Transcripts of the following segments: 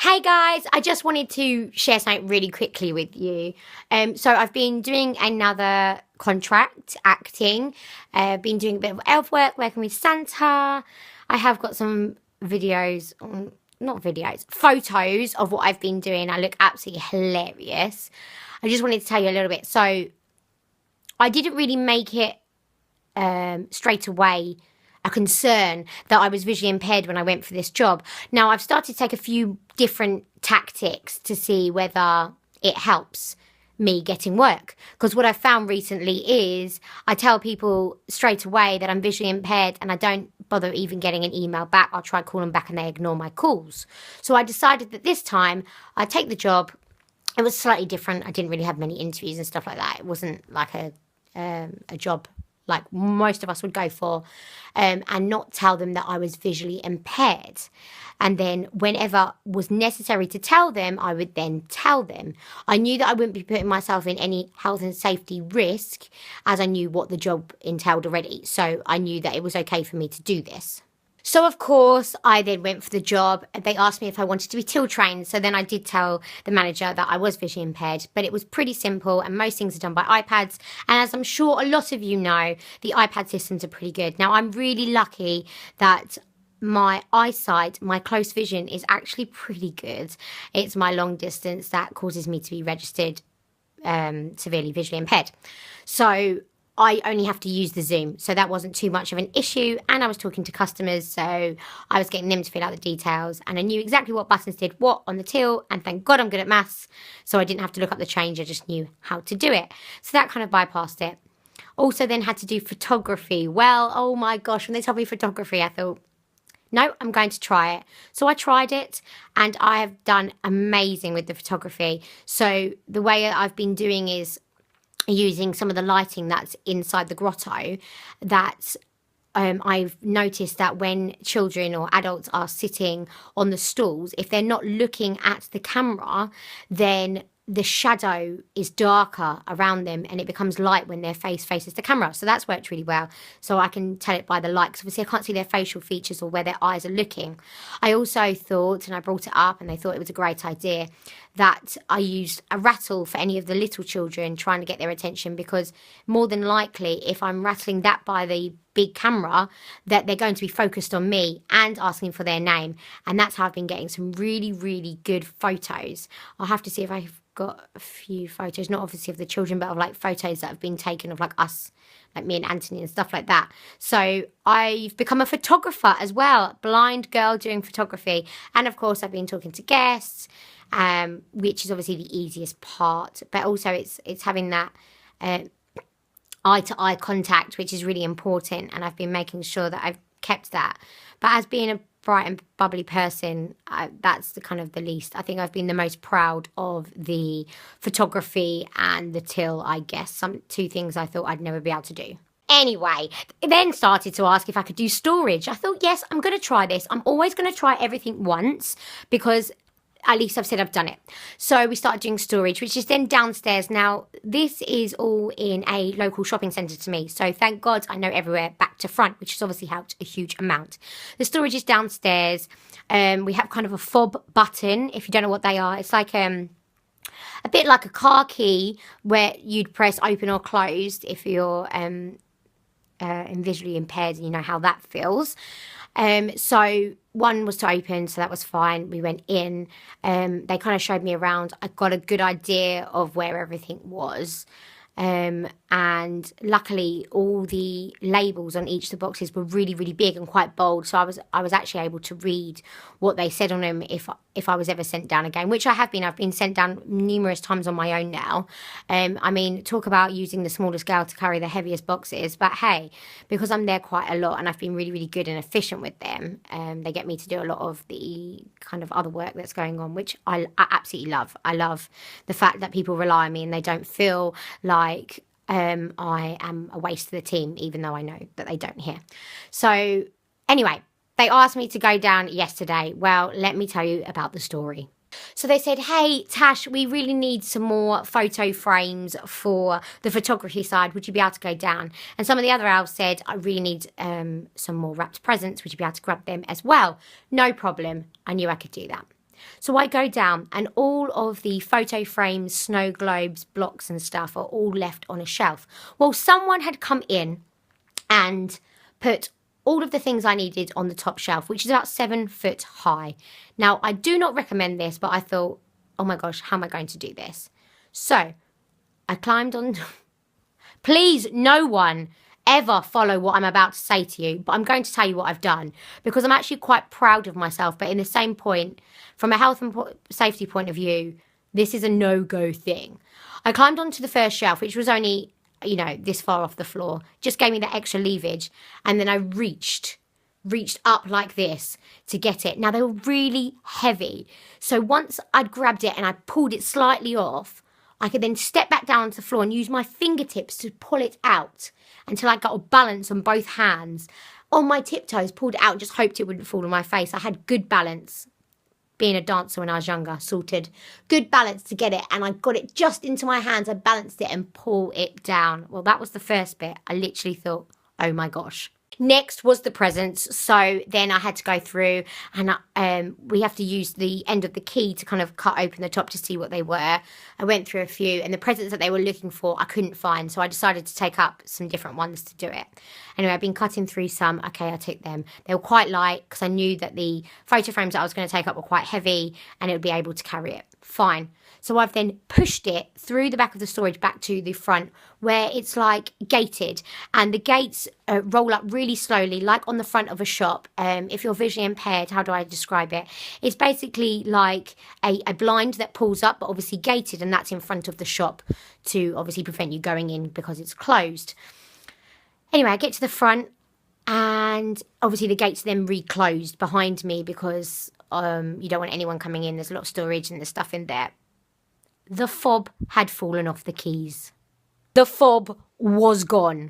Hey guys, I just wanted to share something really quickly with you. So I've been doing another contract acting. Been doing a bit of elf work, working with Santa. I have got some videos, not videos, photos of what I've been doing. I look absolutely hilarious. I just wanted to tell you a little bit. So I didn't really make it straight away a concern that I was visually impaired when I went for this job. Now, I've started to take a few different tactics to see whether it helps me getting work. Because what I've found recently is I tell people straight away that I'm visually impaired and I don't bother even getting an email back. I'll try calling back and they ignore my calls. So I decided that this time I'd take the job. It was slightly different. I didn't really have many interviews and stuff like that. It wasn't like a job like most of us would go for, and not tell them that I was visually impaired. And then whenever was necessary to tell them, I would then tell them. I knew that I wouldn't be putting myself in any health and safety risk, as I knew what the job entailed already. So I knew that it was okay for me to do this. So, of course, I then went for the job. They asked me if I wanted to be till trained. So then I did tell the manager that I was visually impaired, but it was pretty simple and most things are done by iPads. And as I'm sure a lot of you know, the iPad systems are pretty good. Now, I'm really lucky that my eyesight, my close vision is actually pretty good. It's my long distance that causes me to be registered severely visually impaired. So I only have to use the Zoom, so that wasn't too much of an issue. And I was talking to customers, so I was getting them to fill out the details. And I knew exactly what buttons did what on the till. And thank God I'm good at maths, so I didn't have to look up the change. I just knew how to do it. So that kind of bypassed it. Also then had to do photography. Well, oh my gosh, when they told me photography, I thought, no, I'm going to try it. So I tried it and I have done amazing with the photography. So the way I've been doing is using some of the lighting that's inside the grotto, that I've noticed that when children or adults are sitting on the stools, if they're not looking at the camera, then the shadow is darker around them and it becomes light when their face faces the camera. So that's worked really well. So I can tell it by the light, because obviously I can't see their facial features or where their eyes are looking. I also thought, and I brought it up and they thought it was a great idea, that I used a rattle for any of the little children, trying to get their attention, because more than likely if I'm rattling that by the big camera, that they're going to be focused on me and asking for their name. And that's how I've been getting some really, really good photos. I'll have to see if I've got a few photos, not obviously of the children, but of like photos that have been taken of like us, like me and Anthony and stuff like that. So I've become a photographer as well, blind girl doing photography. And of course I've been talking to guests, which is obviously the easiest part, but also it's having that eye-to-eye contact, which is really important, and I've been making sure that I've kept that. But as being a bright and bubbly person, that's the kind of the least. I think I've been the most proud of the photography and the till, I guess. Some two things I thought I'd never be able to do. Anyway, then started to ask if I could do storage. I thought, yes, I'm going to try this. I'm always going to try everything once, because at least I've said I've done it. So we started doing storage, which is then downstairs. Now, this is all in a local shopping centre to me. So thank God I know everywhere back to front, which has obviously helped a huge amount. The storage is downstairs. We have kind of a fob button, if you don't know what they are. It's like a bit like a car key where you'd press open or closed if you're visually impaired, and you know how that feels. So one was to open, so that was fine. We went in. They kind of showed me around. I got a good idea of where everything was. And luckily all the labels on each of the boxes were really, really big and quite bold. So I was actually able to read what they said on them if I was ever sent down again, which I have been. I've been sent down numerous times on my own now. I mean, talk about using the smaller scale to carry the heaviest boxes. But hey, because I'm there quite a lot and I've been really, really good and efficient with them, they get me to do a lot of the kind of other work that's going on, which I absolutely love. I love the fact that people rely on me and they don't feel like I am a waste to the team, even though I know that they don't here. So anyway, they asked me to go down yesterday. Well, let me tell you about the story. So they said, hey, Tash, we really need some more photo frames for the photography side. Would you be able to go down? And some of the other elves said, I really need some more wrapped presents. Would you be able to grab them as well? No problem. I knew I could do that. So I go down and all of the photo frames, snow globes, blocks and stuff are all left on a shelf. Well, someone had come in and put all of the things I needed on the top shelf, which is about 7 foot high. Now, I do not recommend this, but I thought, oh my gosh, how am I going to do this? So I climbed on. Please, no one ever follow what I'm about to say to you, but I'm going to tell you what I've done because I'm actually quite proud of myself. But in the same point, from a health and safety point of view, this is a no-go thing. I climbed onto the first shelf, which was only, this far off the floor, just gave me that extra leverage. And then I reached up like this to get it. Now, they were really heavy. So once I'd grabbed it and I pulled it slightly off, I could then step back down to the floor and use my fingertips to pull it out until I got a balance on both hands. On my tiptoes, pulled it out and just hoped it wouldn't fall on my face. I had good balance. Being a dancer when I was younger, sorted. Good balance to get it, and I got it just into my hands. I balanced it and pull it down. Well, that was the first bit. I literally thought, oh my gosh. Next was the presents. So then I had to go through and we have to use the end of the key to kind of cut open the top to see what they were. I went through a few and the presents that they were looking for I couldn't find. So I decided to take up some different ones to do it. Anyway, I've been cutting through some. Okay, I took them. They were quite light because I knew that the photo frames that I was going to take up were quite heavy and it would be able to carry it. Fine. So I've then pushed it through the back of the storage back to the front where it's like gated and the gates roll up really slowly like on the front of a shop. If you're visually impaired, how do I describe it? It's basically like a blind that pulls up but obviously gated and that's in front of the shop to obviously prevent you going in because it's closed. Anyway, I get to the front and obviously the gates then reclosed behind me because you don't want anyone coming in. There's a lot of storage and there's stuff in there. The fob had fallen off the keys. The fob was gone.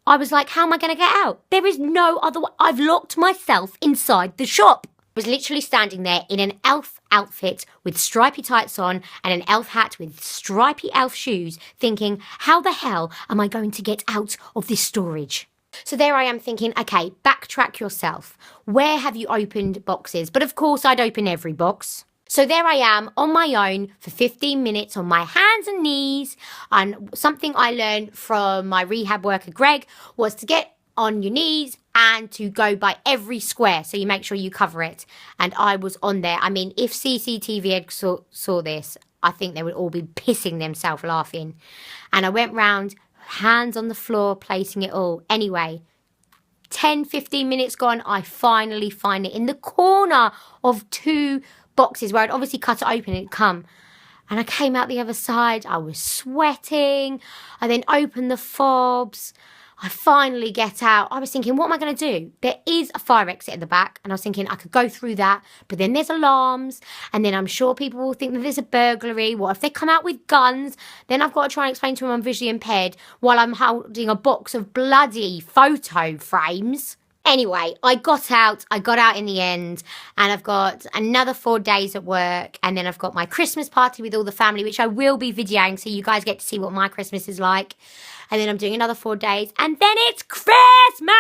I was like, how am I going to get out? There is no other way. I've locked myself inside the shop. I was literally standing there in an elf outfit with stripy tights on and an elf hat with stripy elf shoes thinking, how the hell am I going to get out of this storage? So there I am thinking, okay, backtrack yourself. Where have you opened boxes? But of course, I'd open every box. So there I am on my own for 15 minutes on my hands and knees. And something I learned from my rehab worker, Greg, was to get on your knees and to go by every square. So you make sure you cover it. And I was on there. I mean, if CCTV had saw this, I think they would all be pissing themselves laughing. And I went round, hands on the floor, placing it all. Anyway, 10, 15 minutes gone, I finally find it in the corner of two boxes where I'd obviously cut it open and it'd come. And I came out the other side. I was sweating. I then opened the fobs. I finally get out. I was thinking, what am I going to do? There is a fire exit at the back. And I was thinking I could go through that. But then there's alarms. And then I'm sure people will think that there's a burglary. What if they come out with guns? Then I've got to try and explain to them I'm visually impaired while I'm holding a box of bloody photo frames. Anyway, I got out in the end, and I've got another 4 days at work, and then I've got my Christmas party with all the family, which I will be videoing, so you guys get to see what my Christmas is like. And then I'm doing another 4 days, and then it's Christmas!